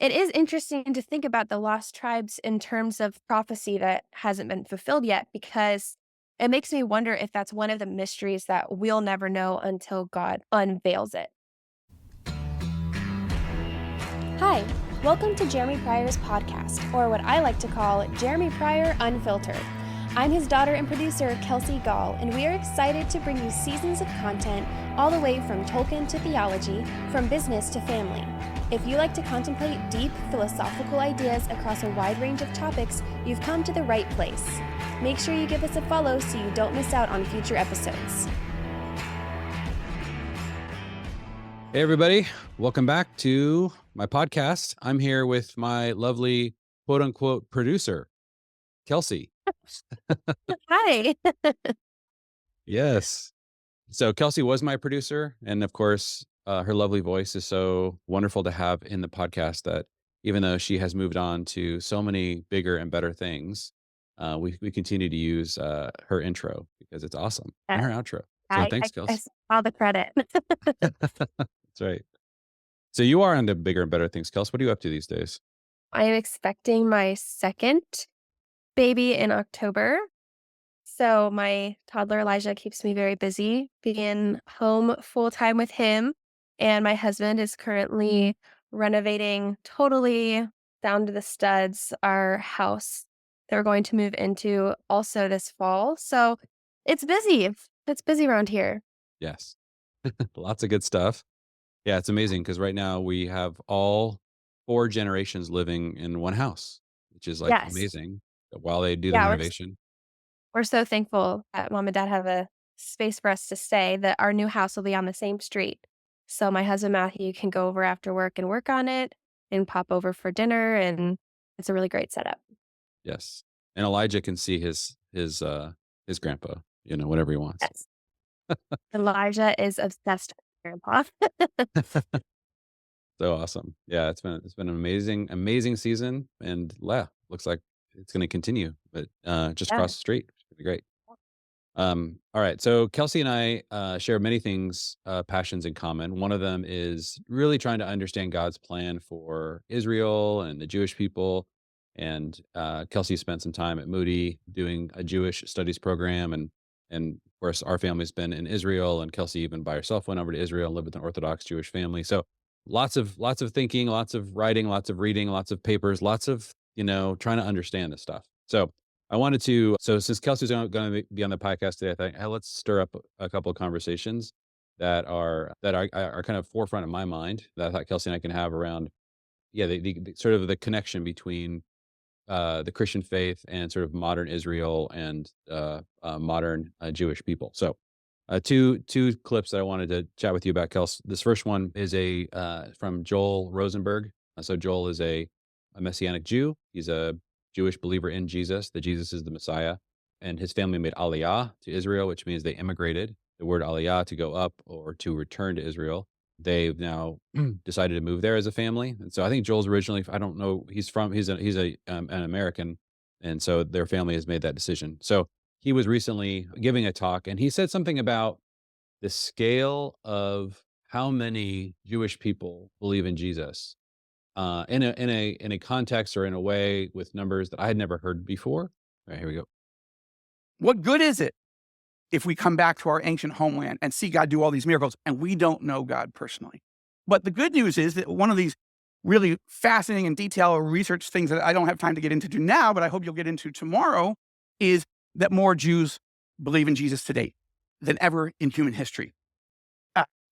it is interesting to think about the lost tribes in terms of prophecy that hasn't been fulfilled yet, because it makes me wonder if that's one of the mysteries that we'll never know until God unveils it. Hi, welcome to Jeremy Pryor's podcast, or what I like to call Jeremy Pryor Unfiltered. I'm his daughter and producer, Kelsey, and we are excited to bring you seasons of content all the way from Tolkien to theology, from business to family. If you like to contemplate deep philosophical ideas across a wide range of topics, you've come to the right place. Make sure you give us a follow so you don't miss out on future episodes. Hey, everybody. Welcome back to my podcast. I'm here with my lovely quote unquote producer, Kelsey. Hi. Yes. So Kelsey was my producer. And of course, her lovely voice is so wonderful to have in the podcast that even though she has moved on to so many bigger and better things, we continue to use her intro because it's awesome and her outro. So thanks, I Kelsey. saw all the credit. That's right. So you are on to bigger and better things, Kelsey. What are you up to these days? I am expecting my second baby in October. So my toddler Elijah keeps me very busy being home full time with him. And my husband is currently renovating totally down to the studs our house that we're going to move into also this fall. So it's busy. It's busy around here. Yes. Lots of good stuff. Yeah, it's amazing because right now we have all 4 generations living in one house, which is, like, Yes. amazing while they do the Yeah, renovation. we're so thankful that mom and dad have a space for us to stay, that our new house will be on the same street. So my husband Matthew can go over after work and work on it and pop over for dinner, and it's a really great setup. Yes. And Elijah can see his grandpa, whenever he wants. Yes. Elijah is obsessed with grandpa. So awesome. Yeah, it's been an amazing season, and looks like it's gonna continue, but, just Yeah. across the street. It's gonna be great. All right. So Kelsey and I share many things, passions in common. One of them is really trying to understand God's plan for Israel and the Jewish people. And Kelsey spent some time at Moody doing a Jewish studies program, and of course our family's been in Israel, and Kelsey even by herself went over to Israel and lived with an Orthodox Jewish family. So lots of thinking, lots of writing, lots of reading, lots of papers, lots of trying to understand this stuff. So I wanted to, so since Kelsey's going to be on the podcast today, I thought, hey, let's stir up a couple of conversations that are kind of forefront of my mind that I thought Kelsey and I can have around, yeah, the sort of the connection between the Christian faith and sort of modern Israel and modern Jewish people. So, two clips that I wanted to chat with you about, Kelsey. This first one is a from Joel Rosenberg. So Joel is a Messianic Jew. He's a Jewish believer in Jesus, that Jesus is the Messiah, and his family made Aliyah to Israel, which means they immigrated. The word Aliyah, to go up or to return to Israel. They've now decided to move there as a family, and so I think Joel's originally, I don't know, he's an American, and so their family has made that decision. So he was recently giving a talk, and he said something about the scale of how many Jewish people believe in Jesus, in a context or in a way with numbers that I had never heard before. All right, here we go. What good is it if we come back to our ancient homeland and see God do all these miracles and we don't know God personally? But the good news is that one of these really fascinating and detailed research things that I don't have time to get into now, but I hope you'll get into tomorrow, is that more Jews believe in Jesus today than ever in human history.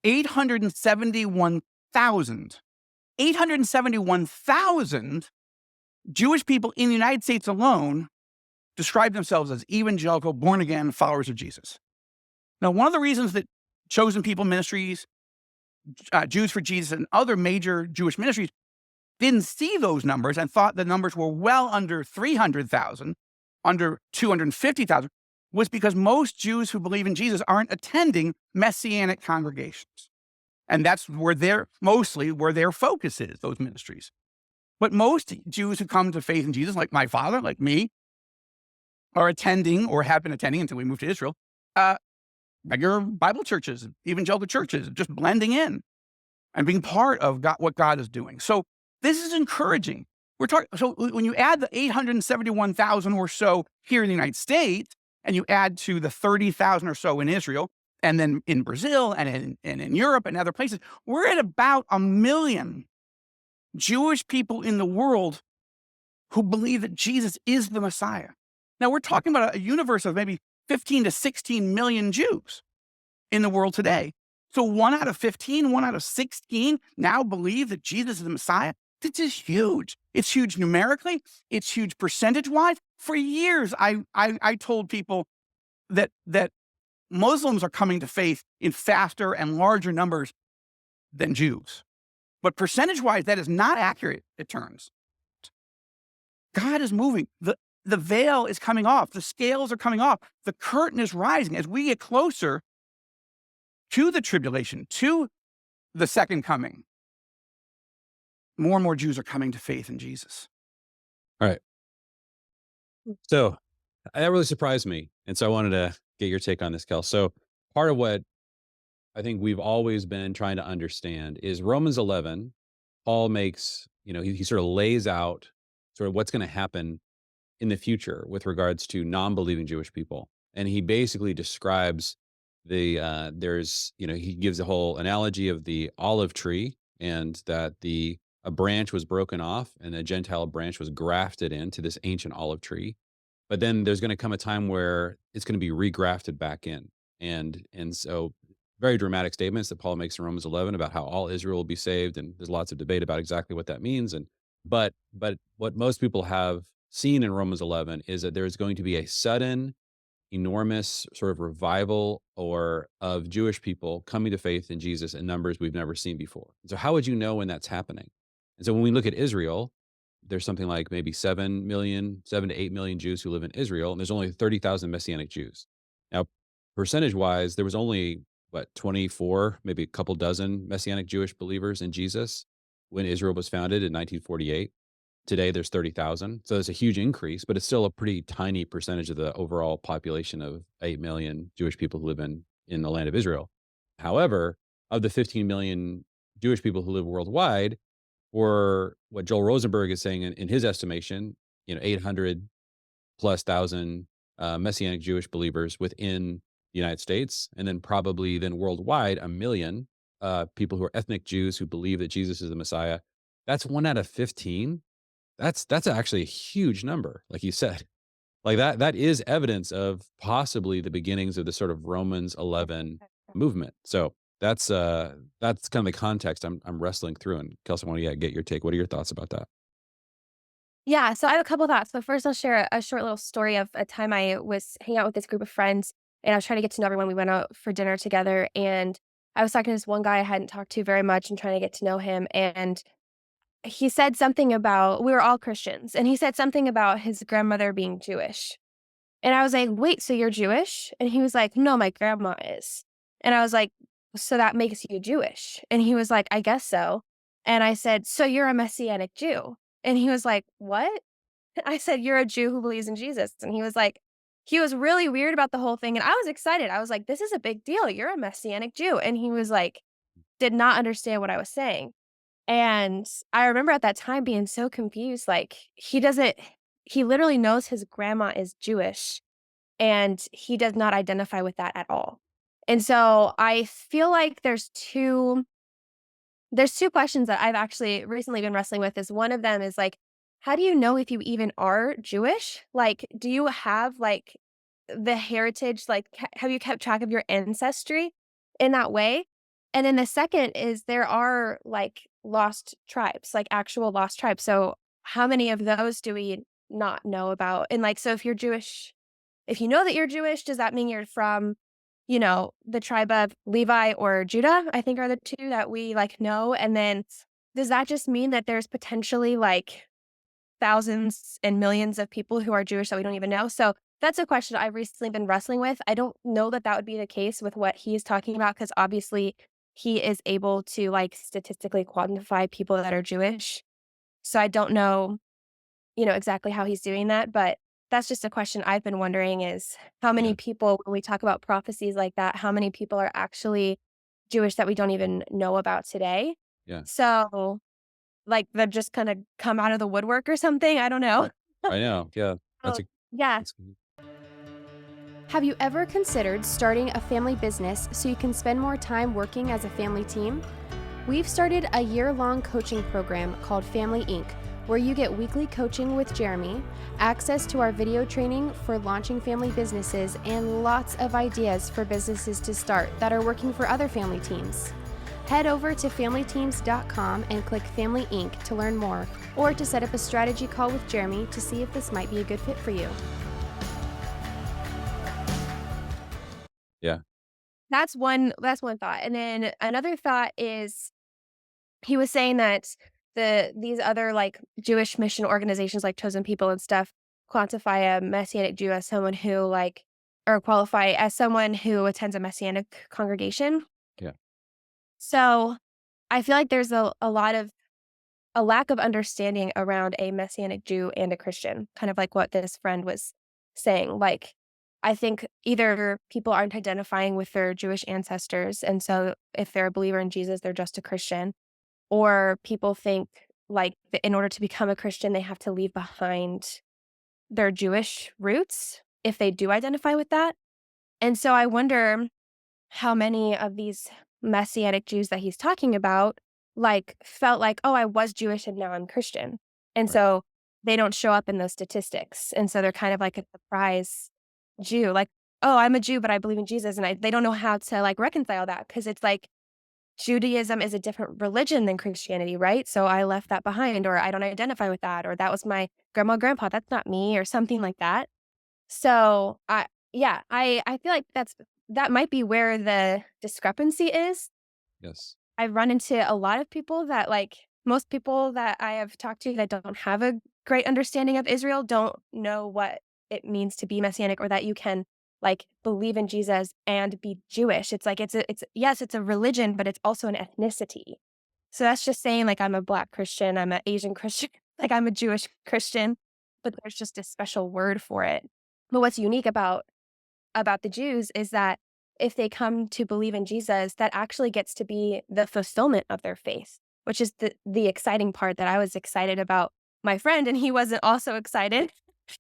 871,000 Jewish people in the United States alone describe themselves as evangelical, born-again followers of Jesus. Now, one of the reasons that Chosen People Ministries, Jews for Jesus, and other major Jewish ministries didn't see those numbers and thought the numbers were well under 300,000, under 250,000, was because most Jews who believe in Jesus aren't attending Messianic congregations. And that's mostly where their focus is, those ministries. But most Jews who come to faith in Jesus, like my father, like me, are attending or have been attending until we moved to Israel, regular Bible churches, evangelical churches, just blending in and being part of what God is doing. So This is encouraging. We're talking, so when you add the 871,000 or so here in the United States, and you add to the 30,000 or so in Israel, and then in Brazil and in Europe and other places, we're at about 1 million Jewish people in the world who believe that Jesus is the Messiah. Now, we're talking about a universe of maybe 15 to 16 million Jews in the world today. So 1 out of 15, 1 out of 16 now believe that Jesus is the Messiah. This is huge. It's huge numerically. It's huge percentage-wise. For years, I told people that Muslims are coming to faith in faster and larger numbers than Jews. But percentage-wise, that is not accurate, it turns. God is moving. The veil is coming off. The scales are coming off. The curtain is rising. As we get closer to the tribulation, to the second coming, more and more Jews are coming to faith in Jesus. All right. So that really surprised me. And so I wanted to get your take on this, Kel. So part of what I think we've always been trying to understand is Romans 11. Paul makes, he sort of lays out sort of what's going to happen in the future with regards to non-believing Jewish people. And he basically describes he gives a whole analogy of the olive tree, and that a branch was broken off and a Gentile branch was grafted into this ancient olive tree. But then there's going to come a time where it's going to be regrafted back in. And so very dramatic statements that Paul makes in Romans 11 about how all Israel will be saved. And there's lots of debate about exactly what that means. But what most people have seen in Romans 11 is that there's going to be a sudden, enormous sort of revival of Jewish people coming to faith in Jesus in numbers we've never seen before. So how would you know when that's happening? And so when we look at Israel, there's something like maybe 7 to 8 million Jews who live in Israel, and there's only 30,000 Messianic Jews. Now, percentage-wise, there was only, 24, maybe a couple dozen Messianic Jewish believers in Jesus when Israel was founded in 1948. Today, there's 30,000. So it's a huge increase, but it's still a pretty tiny percentage of the overall population of 8 million Jewish people who live in the land of Israel. However, of the 15 million Jewish people who live worldwide, or what Joel Rosenberg is saying in his estimation, 800 plus thousand Messianic Jewish believers within the United States, and then probably worldwide, 1 million people who are ethnic Jews who believe that Jesus is the Messiah. That's 1 out of 15. That's actually a huge number, like you said. Like that is evidence of possibly the beginnings of the sort of Romans 11 movement. So that's kind of the context I'm wrestling through. And Kelsey, I want to get your take. What are your thoughts about that? Yeah, so I have a couple thoughts. But first, I'll share a short little story of a time I was hanging out with this group of friends, and I was trying to get to know everyone. We went out for dinner together, and I was talking to this one guy I hadn't talked to very much and trying to get to know him. And he said something about, we were all Christians, and he said something about his grandmother being Jewish. And I was like, wait, so you're Jewish? And he was like, no, my grandma is. And I was like, so that makes you Jewish? And he was like, I guess so. And I said, so you're a Messianic Jew? And he was like, what? I said, you're a Jew who believes in Jesus. And he was really weird about the whole thing. And I was excited. I was like, this is a big deal. You're a Messianic Jew. And he was like, did not understand what I was saying. And I remember at that time being so confused. Like, he literally knows his grandma is Jewish, and he does not identify with that at all. And so I feel like there's two questions that I've actually recently been wrestling with. Is one of them is like, how do you know if you even are Jewish? Like, do you have like the heritage? Like, have you kept track of your ancestry in that way? And then the second is there are like lost tribes, like actual lost tribes. So how many of those do we not know about? And like, so if you're Jewish, if you know that you're Jewish, does that mean you're from, the tribe of Levi or Judah, I think are the two that we like know. And then does that just mean that there's potentially like thousands and millions of people who are Jewish that we don't even know? So that's a question I've recently been wrestling with. I don't know that would be the case with what he's talking about, because obviously he is able to like statistically quantify people that are Jewish. So I don't know, exactly how he's doing that, but that's just a question I've been wondering is how many Yeah. people, when we talk about prophecies like that, how many people are actually Jewish that we don't even know about today? Yeah. So like they're just gonna come out of the woodwork or something. I don't know. I know. Yeah. That's Oh, a yeah. that's Have you ever considered starting a family business so you can spend more time working as a family team? We've started a year-long coaching program called Family Inc., where you get weekly coaching with Jeremy, access to our video training for launching family businesses, and lots of ideas for businesses to start that are working for other family teams. Head over to familyteams.com and click Family Inc. to learn more, or to set up a strategy call with Jeremy to see if this might be a good fit for you. yeah. That's one thought. And then another thought is he was saying that these other like Jewish mission organizations like Chosen People and stuff quantify a Messianic Jew as someone who like or qualify as someone who attends a Messianic congregation. Yeah. So I feel like there's a lack of understanding around a Messianic Jew and a Christian, kind of like what this friend was saying. Like, I think either people aren't identifying with their Jewish ancestors, and so if they're a believer in Jesus, they're just a Christian, or people think like that in order to become a Christian, they have to leave behind their Jewish roots if they do identify with that. And so I wonder how many of these Messianic Jews that he's talking about, like, felt like, "Oh, I was Jewish and now I'm Christian." And Right. so they don't show up in those statistics. And so they're kind of like a surprise Jew, like, "Oh, I'm a Jew, but I believe in Jesus." And they don't know how to, like, reconcile that because it's like Judaism is a different religion than Christianity, right? So I left that behind, or I don't identify with that, or that was my grandma, grandpa, that's not me, or something like that. So, I feel like that might be where the discrepancy is. Yes. I've run into a lot of people that, like most people that I have talked to that don't have a great understanding of Israel don't know what it means to be Messianic or that you can, like, believe in Jesus and be Jewish. It's like it's yes, it's a religion, but it's also an ethnicity. So that's just saying, like, I'm a Black Christian, I'm an Asian Christian, like, I'm a Jewish Christian, but there's just a special word for it. But what's unique about the Jews is that if they come to believe in Jesus, that actually gets to be the fulfillment of their faith, which is the exciting part that I was excited about my friend, and he wasn't also excited.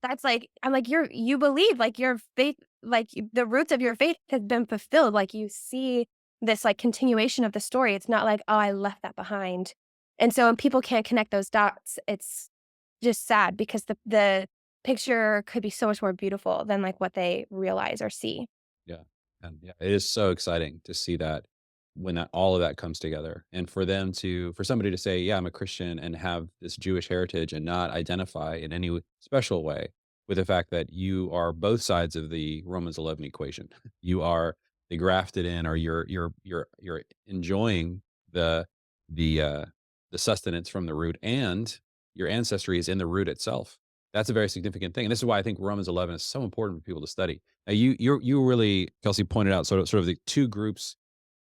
That's like I'm like, you believe, like, your faith, like, the roots of your faith has been fulfilled, like, you see this, like, continuation of the story. It's not like, "Oh, I left that behind." And so when people can't connect those dots, it's just sad because the picture could be so much more beautiful than, like, what they realize or see. Yeah. And yeah, it is so exciting to see that when all of that comes together. And for somebody to say, yeah, I'm a Christian and have this Jewish heritage and not identify in any special way with the fact that you are both sides of the Romans 11 equation. You are the grafted in, or you're enjoying the, the, uh, the sustenance from the root, and your ancestry is in the root itself. That's a very significant thing. And this is why I think Romans 11 is so important for people to study. Now, you really, Kelsey, pointed out sort of the two groups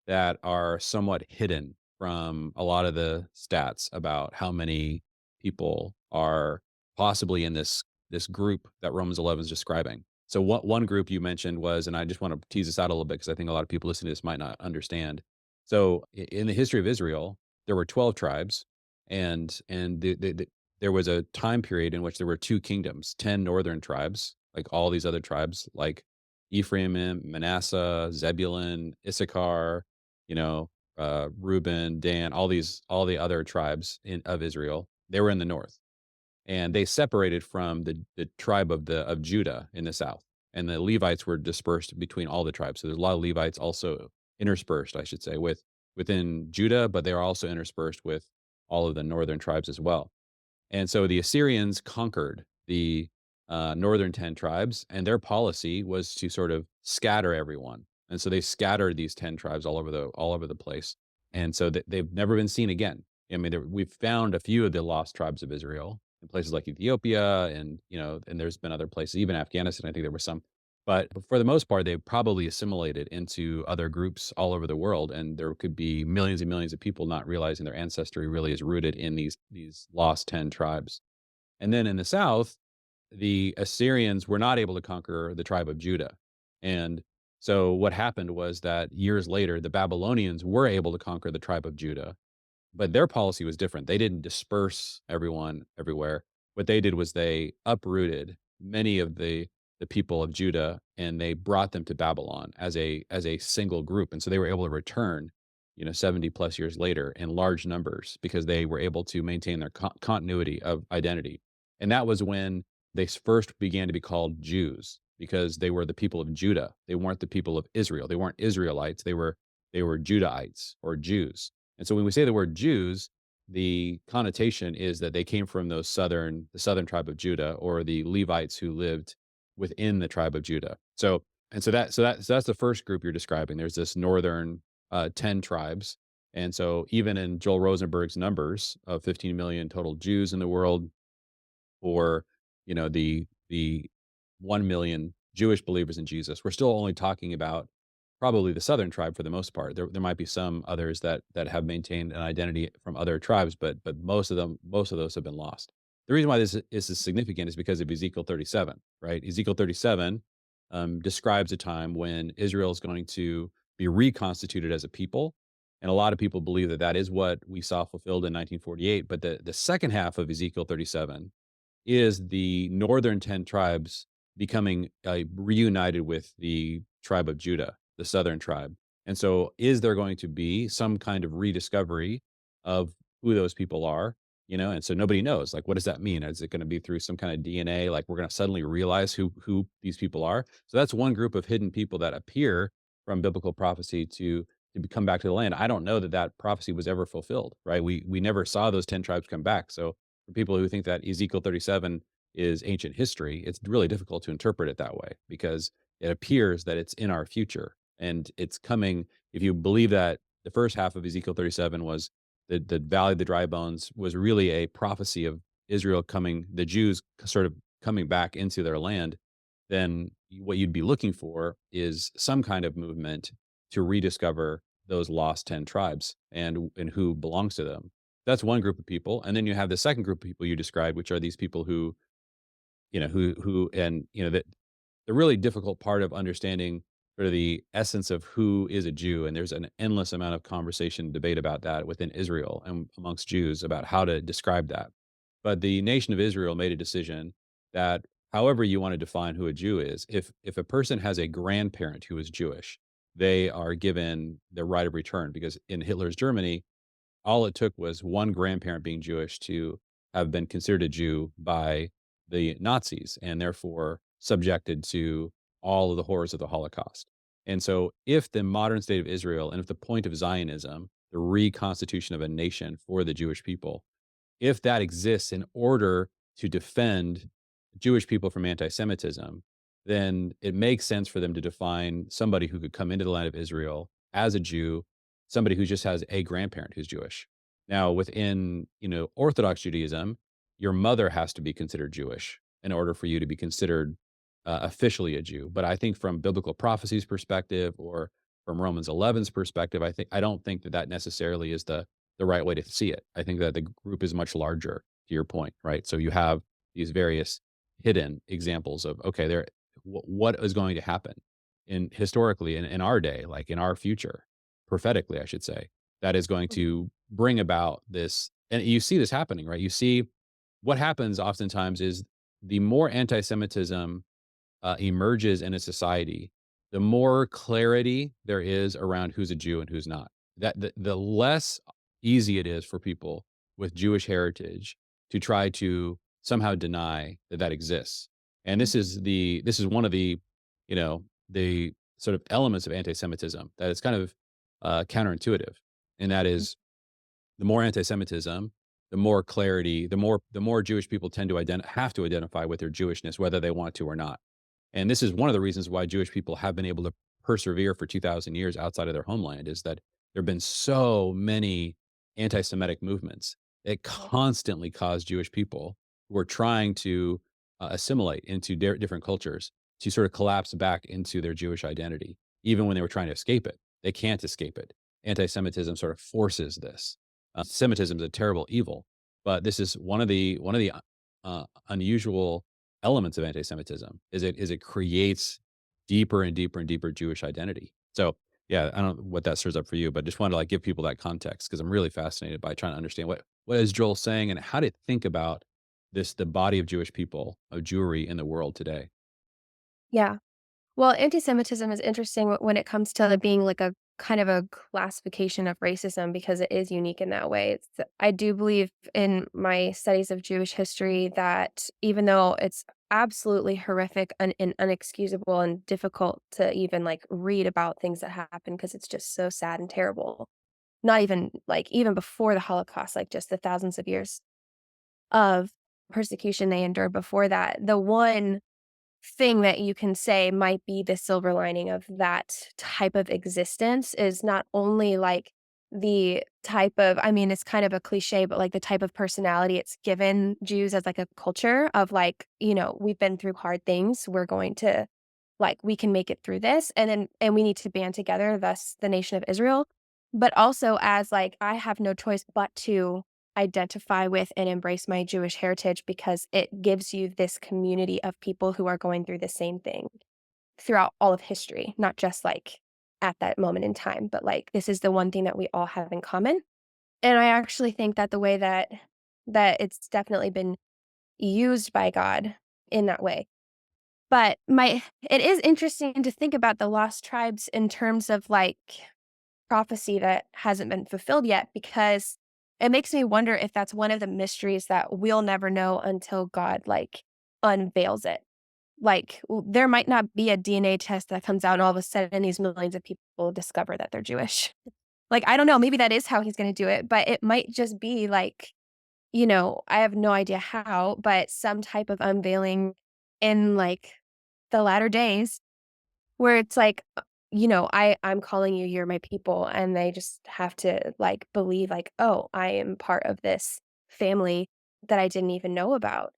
that are somewhat hidden from a lot of the stats about how many people are possibly in this group that Romans 11 is describing. So what one group you mentioned was, and I just want to tease this out a little bit because I think a lot of people listening to this might not understand. So in the history of Israel, there were 12 tribes, and there was a time period in which there were two kingdoms, 10 northern tribes, like all these other tribes, like Ephraim, Manasseh, Zebulun, Issachar, Reuben, Dan, all the other tribes of Israel. They were in the north, and they separated from the tribe of Judah in the south, and the Levites were dispersed between all the tribes. So there's a lot of Levites also interspersed, I should say, within Judah, but they are also interspersed with all of the northern tribes as well. And so the Assyrians conquered the northern 10 tribes, and their policy was to sort of scatter everyone. And so they scattered these 10 tribes all over the place. And so they've never been seen again. I mean, we've found a few of the lost tribes of Israel in places like Ethiopia, and there's been other places, even Afghanistan. I think there were some. But for the most part, they probably assimilated into other groups all over the world, and there could be millions and millions of people not realizing their ancestry really is rooted in these lost 10 tribes. And then in the south, the Assyrians were not able to conquer the tribe of Judah. And so what happened was that years later, the Babylonians were able to conquer the tribe of Judah, but their policy was different. They didn't disperse everyone everywhere. What they did was they uprooted many of the people of Judah, and they brought them to Babylon as a single group. And so they were able to return, 70 plus years later in large numbers because they were able to maintain their continuity of identity. And that was when they first began to be called Jews because they were the people of Judah. They weren't the people of Israel. They weren't Israelites. They were Judahites or Jews. And so when we say the word Jews, the connotation is that they came from the southern tribe of Judah, or the Levites who lived within the tribe of Judah. So that's the first group you're describing. There's this northern 10 tribes. And so even in Joel Rosenberg's numbers of 15 million total Jews in the world, or the 1 million Jewish believers in Jesus, we're still only talking about probably the southern tribe for the most part. There might be some others that have maintained an identity from other tribes, but most of those have been lost. The reason why this is significant is because of Ezekiel 37, right? Ezekiel 37 describes a time when Israel is going to be reconstituted as a people. And a lot of people believe that that is what we saw fulfilled in 1948. But the second half of Ezekiel 37 is the northern 10 tribes becoming reunited with the tribe of Judah, the southern tribe. And so, is there going to be some kind of rediscovery of who those people are? And so nobody knows. Like, what does that mean? Is it going to be through some kind of DNA? Like, we're going to suddenly realize who these people are. So that's one group of hidden people that appear from biblical prophecy to come back to the land. I don't know that that prophecy was ever fulfilled. Right? We never saw those 10 tribes come back. So for people who think that Ezekiel 37 is ancient history, it's really difficult to interpret it that way because it appears that it's in our future and it's coming. If you believe that the first half of Ezekiel 37 was the Valley of the Dry Bones, was really a prophecy of Israel coming, the Jews sort of coming back into their land, then what you'd be looking for is some kind of movement to rediscover those lost 10 tribes and who belongs to them. That's one group of people. And then you have the second group of people you described, which are these people who, that the really difficult part of understanding sort of the essence of who is a Jew. And there's an endless amount of conversation, debate about that within Israel and amongst Jews about how to describe that. But the nation of Israel made a decision that however you want to define who a Jew is, if a person has a grandparent who is Jewish, they are given the right of return because in Hitler's Germany, all it took was one grandparent being Jewish to have been considered a Jew by the Nazis and therefore subjected to all of the horrors of the Holocaust. And so, if the modern state of Israel and if the point of Zionism, the reconstitution of a nation for the Jewish people, if that exists in order to defend Jewish people from anti Semitism, then it makes sense for them to define somebody who could come into the land of Israel as a Jew, somebody who just has a grandparent who's Jewish. Now, within Orthodox Judaism, your mother has to be considered Jewish in order for you to be considered officially a Jew. But I think from biblical prophecies perspective or from Romans 11's perspective, I don't think that necessarily is the right way to see it. I think that the group is much larger, to your point, right? So you have these various hidden examples of, okay, what is going to happen in historically in our day, like in our future, prophetically, I should say, that is going to bring about this. And you see this happening, right? You see what happens oftentimes is the more anti-Semitism emerges in a society, the more clarity there is around who's a Jew and who's not. That the less easy it is for people with Jewish heritage to try to somehow deny that that exists. And this is one of the sort of elements of anti-Semitism that is kind of counterintuitive, and that is the more anti-Semitism, the more clarity, the more Jewish people tend to have to identify with their Jewishness, whether they want to or not. And this is one of the reasons why Jewish people have been able to persevere for 2,000 years outside of their homeland is that there have been so many anti-Semitic movements that constantly cause Jewish people who are trying to assimilate into different cultures to sort of collapse back into their Jewish identity, even when they were trying to escape it. They can't escape it. Anti-Semitism sort of forces this. Semitism is a terrible evil, but this is one of the unusual elements of anti-Semitism is it creates deeper and deeper and deeper Jewish identity. So Yeah, I don't know what that stirs up for you, but just wanted to like give people that context because I'm really fascinated by trying to understand what is Joel saying and how to think about the body of Jewish people, of Jewry in the world today. Yeah. Well, anti-Semitism is interesting when it comes to it being like a kind of a classification of racism because it is unique in that way. I do believe in my studies of Jewish history that even though it's absolutely horrific and unexcusable and difficult to even like read about things that happen because it's just so sad and terrible. Not even like even before the Holocaust, like just the thousands of years of persecution they endured before that. The one thing that you can say might be the silver lining of that type of existence is not only like the type of I mean, it's kind of a cliche, but like the type of personality it's given Jews as like a culture of like, we've been through hard things. We're going to like we can make it through this and we need to band together, thus the nation of Israel. But also as like I have no choice but to identify with and embrace my Jewish heritage because it gives you this community of people who are going through the same thing throughout all of history, not just like at that moment in time, but like this is the one thing that we all have in common. And I actually think that the way that it's definitely been used by God in that way. But my it is interesting to think about the lost tribes in terms of like prophecy that hasn't been fulfilled yet because it makes me wonder if that's one of the mysteries that we'll never know until God, like, unveils it. Like, there might not be a DNA test that comes out and all of a sudden these millions of people discover that they're Jewish. Like, I don't know, maybe that is how he's gonna do it, but it might just be like, I have no idea how, but some type of unveiling in, like, the latter days where it's like, I'm calling you, you're my people, and they just have to, like, believe, like, "Oh, I am part of this family that I didn't even know about."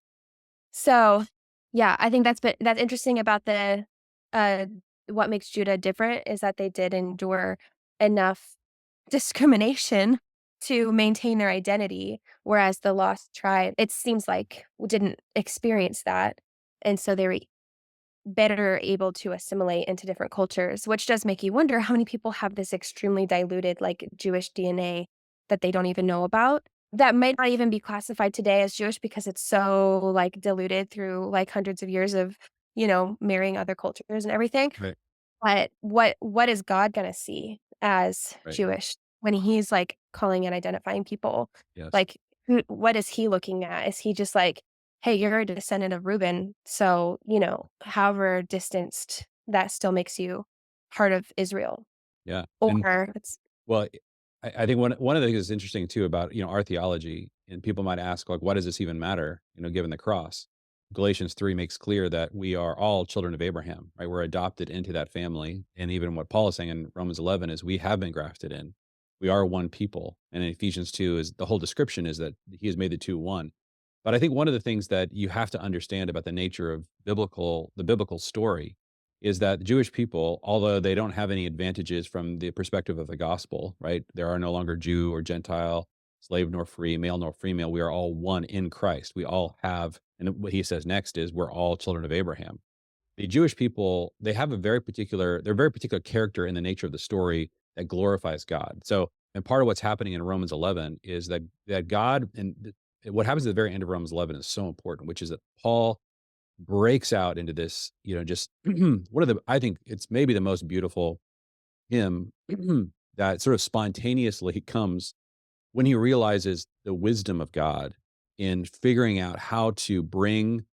So, yeah, I think that's interesting about uh, what makes Judah different is that they did endure enough discrimination to maintain their identity, whereas the lost tribe, it seems like, didn't experience that, and so they were better able to assimilate into different cultures, which does make you wonder how many people have this extremely diluted, like, Jewish DNA that they don't even know about, that might not even be classified today as Jewish because it's so, like, diluted through, like, hundreds of years of, marrying other cultures and everything. Right. But what is God gonna see as Right. Jewish when he's, like, calling and identifying people? Yes. Like, what is he looking at? Is he just like, "Hey, you're a descendant of Reuben, so, however distanced, that still makes you part of Israel." Yeah. And Or it's well, I think one of the things that's interesting too about, our theology, and people might ask, like, why does this even matter, given the cross? Galatians 3 makes clear that we are all children of Abraham, right? We're adopted into that family. And even what Paul is saying in Romans 11 is we have been grafted in. We are one people. And in Ephesians 2 is the whole description is that he has made the two one. But I think one of the things that you have to understand about the nature of the biblical story is that the Jewish people, although they don't have any advantages from the perspective of the gospel, right? There are no longer Jew or Gentile, slave nor free, male nor female. We are all one in Christ. We all have, and what he says next is we're all children of Abraham. The Jewish people, they have they're a very particular character in the nature of the story that glorifies God. So, and part of what's happening in Romans 11 is that God what happens at the very end of Romans 11 is so important, which is that Paul breaks out into this, just one of I think it's maybe the most beautiful hymn that sort of spontaneously comes when he realizes the wisdom of God in figuring out how to bring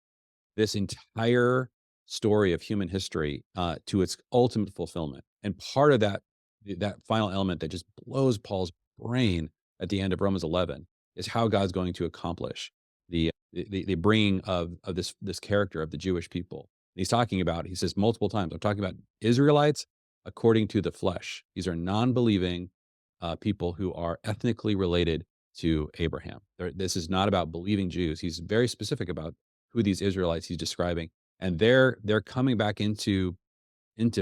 this entire story of human history to its ultimate fulfillment. And part of that final element that just blows Paul's brain at the end of Romans 11 is how God's going to accomplish the bringing of this character of the Jewish people. And he's talking about, he says multiple times, I'm talking about Israelites according to the flesh. These are non-believing people who are ethnically related to Abraham. This is not about believing Jews. He's very specific about who these Israelites he's describing, and they're coming back into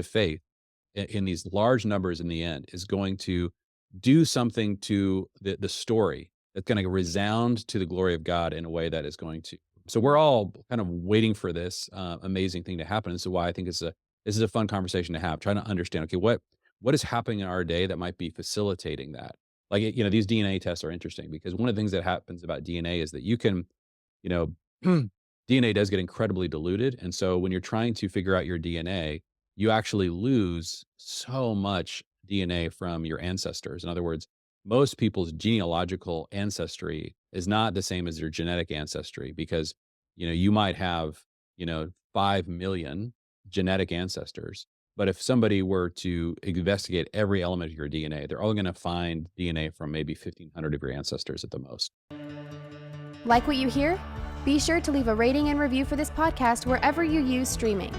faith in these large numbers in the end is going to do something to the story that's going to resound to the glory of God in a way that is going to. So we're all kind of waiting for this amazing thing to happen. This is why I think this is a fun conversation to have, trying to understand. Okay, what is happening in our day that might be facilitating that? Like, these DNA tests are interesting because one of the things that happens about DNA is that you can, you know, DNA does get incredibly diluted. And so when you're trying to figure out your DNA, you actually lose so much DNA from your ancestors. In other words, most people's genealogical ancestry is not the same as their genetic ancestry because, you might have, 5 million genetic ancestors. But if somebody were to investigate every element of your DNA, they're only going to find DNA from maybe 1,500 of your ancestors at the most. Like what you hear? Be sure to leave a rating and review for this podcast wherever you use streaming.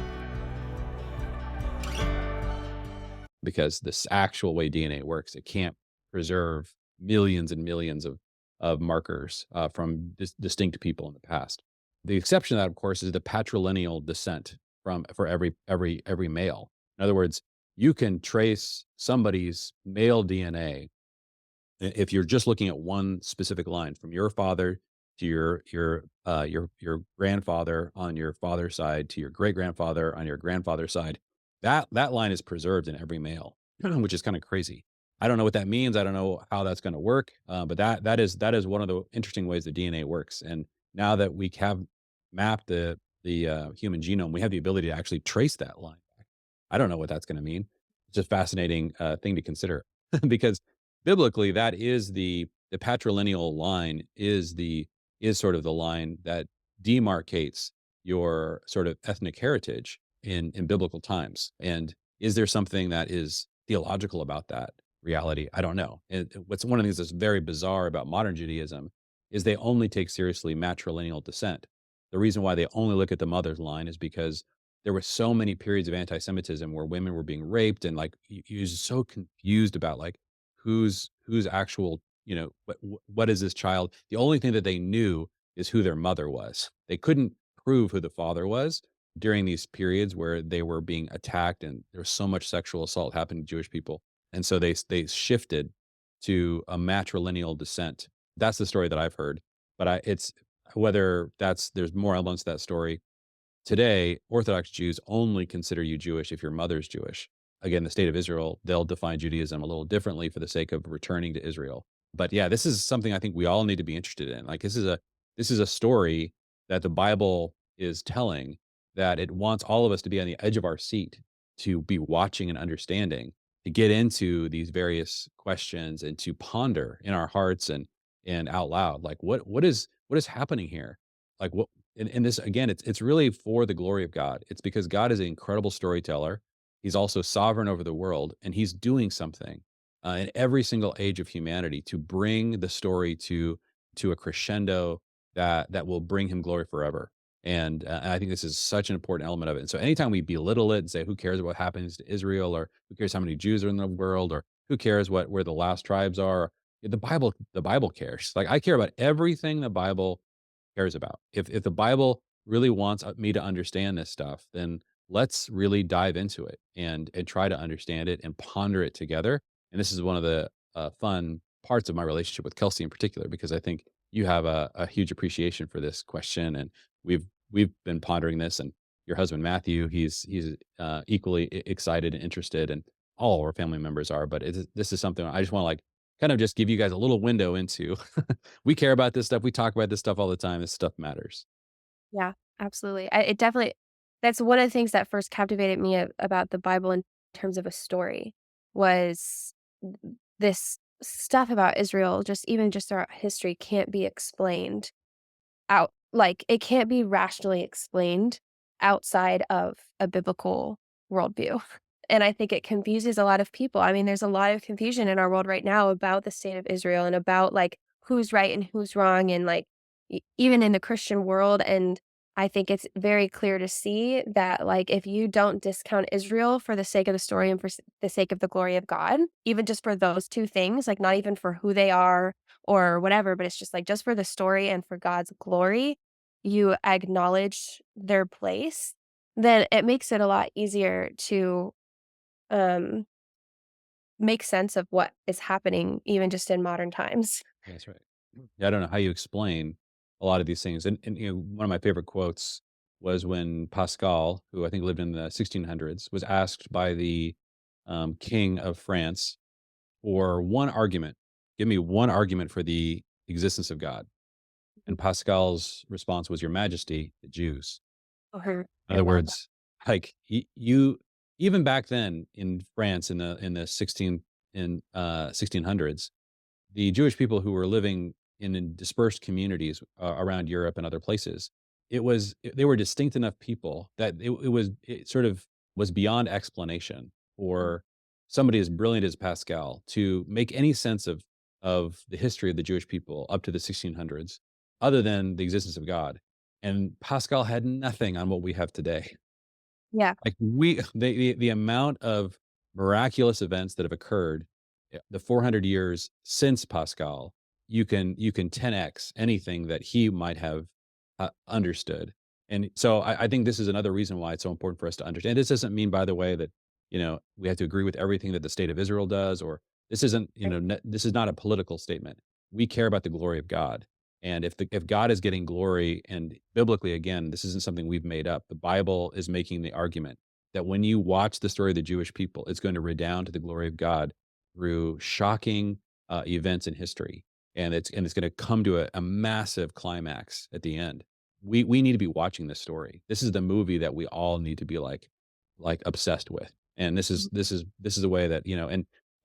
Because this actual way DNA works, it can't preserve millions and millions of markers from distinct people in the past. The exception to that, of course, is the patrilineal descent for every male. In other words, you can trace somebody's male DNA if you're just looking at one specific line from your father to your grandfather on your father's side to your great grandfather on your grandfather's side, that line is preserved in every male, which is kind of crazy. I don't know what that means. I don't know how that's going to work, but that is one of the interesting ways the DNA works. And now that we have mapped the human genome, we have the ability to actually trace that line back. I don't know what that's going to mean. It's a fascinating thing to consider because biblically, that is the patrilineal line is sort of the line that demarcates your sort of ethnic heritage in biblical times. And is there something that is theological about that reality? I don't know. And what's one of the things that's very bizarre about modern Judaism is they only take seriously matrilineal descent. The reason why they only look at the mother's line is because there were so many periods of anti-Semitism where women were being raped, and like you're just so confused about like whose actual, what is this child. The only thing that they knew is who their mother was. They couldn't prove who the father was during these periods where they were being attacked and there was so much sexual assault happening to Jewish people. And so they shifted to a matrilineal descent. That's the story that I've heard. But it's whether there's more elements to that story. Today, Orthodox Jews only consider you Jewish if your mother's Jewish. Again, the state of Israel, they'll define Judaism a little differently for the sake of returning to Israel. But yeah, this is something I think we all need to be interested in. Like this is a story that the Bible is telling, that it wants all of us to be on the edge of our seat, to be watching and understanding, to get into these various questions and to ponder in our hearts and out loud. Like what is happening here? Like what and this again, it's really for the glory of God. It's because God is an incredible storyteller. He's also sovereign over the world, and he's doing something in every single age of humanity to bring the story to a crescendo that will bring him glory forever. And I think this is such an important element of it. And so, anytime we belittle it and say, "Who cares what happens to Israel?" or "Who cares how many Jews are in the world?" or "Who cares where the last tribes are?" The Bible cares. Like I care about everything the Bible cares about. If the Bible really wants me to understand this stuff, then let's really dive into it and try to understand it and ponder it together. And this is one of the fun parts of my relationship with Kelsey in particular, because I think you have a huge appreciation for this question, and we've been pondering this. And your husband Matthew, he's equally excited and interested, and all our family members are. But this is something I just want to like kind of just give you guys a little window into. We care about this stuff. We talk about this stuff all the time. This stuff matters. Yeah, absolutely. It definitely, that's one of the things that first captivated me about the Bible in terms of a story was this stuff about Israel, just throughout history, can't be explained out, like, it can't be rationally explained outside of a biblical worldview. And I think it confuses a lot of people. I mean, there's a lot of confusion in our world right now about the state of Israel and about, like, who's right and who's wrong, and, like, even in the Christian world. And I think it's very clear to see that, like, if you don't discount Israel for the sake of the story and for the sake of the glory of God, even just for those two things, like, not even for who they are or whatever, but it's just like just for the story and for God's glory, you acknowledge their place, then it makes it a lot easier to um, make sense of what is happening even just in modern times. That's right. Yeah, I don't know how you explain a lot of these things. And one of my favorite quotes was when Pascal, who I think lived in the 1600s, was asked by the king of France for one argument. Give me one argument for the existence of God. And Pascal's response was, Your Majesty, the Jews. Or In I other love that. words, like you, even back then in France in the 1600s, the Jewish people who were living in dispersed communities around Europe and other places, they were distinct enough people that it sort of was beyond explanation for somebody as brilliant as Pascal to make any sense of the history of the Jewish people up to the 1600s, other than the existence of God. And Pascal had nothing on what we have today. Yeah. Like the amount of miraculous events that have occurred, the 400 years since Pascal, you can 10x anything that he might have understood. And so I think this is another reason why it's so important for us to understand. This doesn't mean, by the way, that we have to agree with everything that the state of Israel does, or this isn't this is not a political statement. We care about the glory of God. And if God is getting glory, and biblically, again, this isn't something we've made up. The Bible is making the argument that when you watch the story of the Jewish people, it's going to redound to the glory of God through shocking events in history, and it's going to come to a massive climax at the end. We need to be watching this story. This is the movie that we all need to be like obsessed with. And this is a way that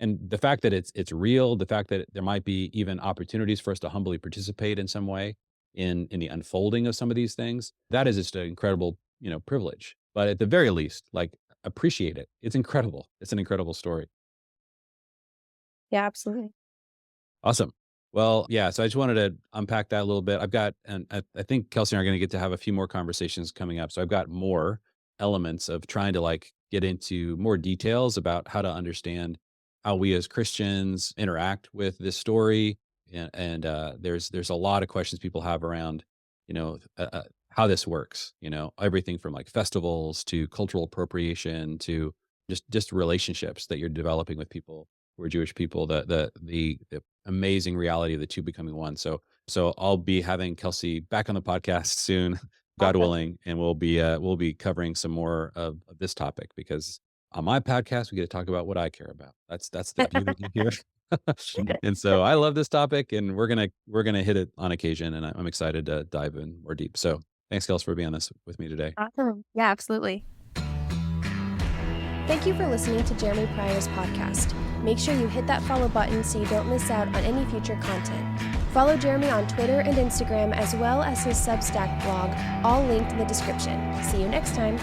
and the fact that it's real, the fact that there might be even opportunities for us to humbly participate in some way in the unfolding of some of these things, that is just an incredible, privilege. But at the very least, like, appreciate it. It's incredible. It's an incredible story. Yeah, absolutely. Awesome. Well, yeah, so I just wanted to unpack that a little bit. And I think Kelsey and I are going to get to have a few more conversations coming up. So I've got more elements of trying to get into more details about how to understand how we as Christians interact with this story. And there's a lot of questions people have around, how this works. Everything from like festivals to cultural appropriation to just relationships that you're developing with people who are Jewish people. The amazing reality of the two becoming one. So I'll be having Kelsey back on the podcast soon, God Awesome. willing, and we'll be covering some more of this topic, because on my podcast we get to talk about what I care about. That's the beauty here. And so I love this topic, and we're gonna hit it on occasion, and I'm excited to dive in more deep. So thanks, Kelsey, for being on this with me today. Awesome. Yeah, absolutely. Thank you for listening to Jeremy Pryor's podcast. Make sure you hit that follow button so you don't miss out on any future content. Follow Jeremy on Twitter and Instagram, as well as his Substack blog, all linked in the description. See you next time.